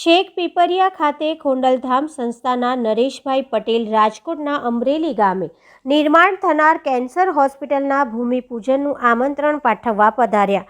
શેખ પીપરિયા ખાતે ખોડલધામ સંસ્થાના નરેશભાઈ પટેલ રાજકોટના અમરેલી ગામે નિર્માણ થનાર કેન્સર હોસ્પિટલના ભૂમિપૂજનનું આમંત્રણ પાઠવવા પધાર્યા.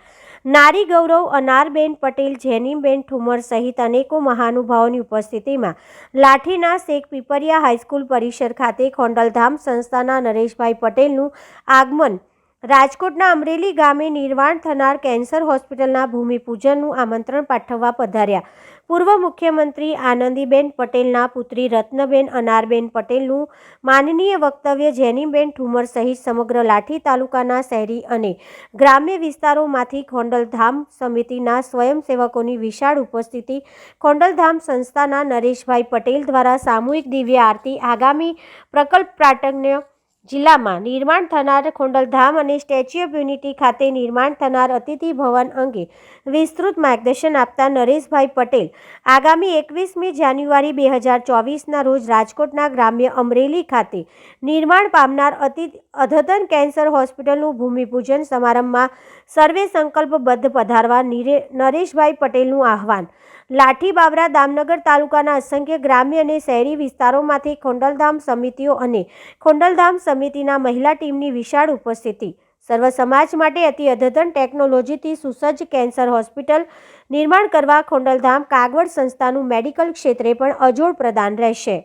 નારી ગૌરવ અનારબેન પટેલ, જેનીબેન ઠુમર સહિત અનેકો મહાનુભાવોની ઉપસ્થિતિમાં લાઠીના શેખ પીપરિયા હાઈસ્કૂલ પરિસર ખાતે ખોડલધામ સંસ્થાના નરેશભાઈ પટેલનું આગમન રાજકોટના અમરેલી ગામે નિર્માણ થનાર કેન્સર હોસ્પિટલના ભૂમિપૂજનનું આમંત્રણ પાઠવવા પધાર્યા. પૂર્વ મુખ્યમંત્રી આનંદીબેન પટેલના પુત્રી રત્નબેન અનારબેન પટેલનું માનનીય વક્તવ્ય જેનીબેન ઠુમર સહિત સમગ્ર લાઠી તાલુકાના શહેરી અને ગ્રામ્ય વિસ્તારોમાંથી ખોડલધામ સમિતિના સ્વયંસેવકોની વિશાળ ઉપસ્થિતિ, ખોડલધામ સંસ્થાના નરેશભાઈ પટેલ દ્વારા સામૂહિક દિવ્ય આરતી, આગામી પ્રકલ્પ પ્રાટગ્ય જિલ્લામાં નિર્માણ થનાર ખોડલધામ અને સ્ટેચ્યુ ઓફ યુનિટી ખાતે નિર્માણ થનાર અતિથિ ભવન અંગે વિસ્તૃત માર્ગદર્શન આપતા નરેશભાઈ પટેલ આગામી 21મી જાન્યુઆરી 2024ના રોજ રાજકોટના ગ્રામ્ય અમરેલી ખાતે નિર્માણ પામનાર અદ્યતન કેન્સર હોસ્પિટલનું ભૂમિપૂજન સમારંભમાં સર્વે સંકલ્પબદ્ધ પધારવા નરેશભાઈ પટેલનું આહવાન. લાઠી, બાબરા, દામનગર તાલુકાના અસંખ્ય ગ્રામ્ય અને શહેરી વિસ્તારોમાંથી ખોડલધામ સમિતિઓ અને ખોડલધામ સમિતિના મહિલા ટીમની વિશાળ ઉપસ્થિતિ. સર્વ સમાજ માટે અતિ અદ્યતન ટેકનોલોજીથી સુસજ્જ કેન્સર હોસ્પિટલ નિર્માણ કરવા ખોડલધામ કાગવડ સંસ્થાનું મેડિકલ ક્ષેત્રે પણ અજોડ પ્રદાન રહેશે.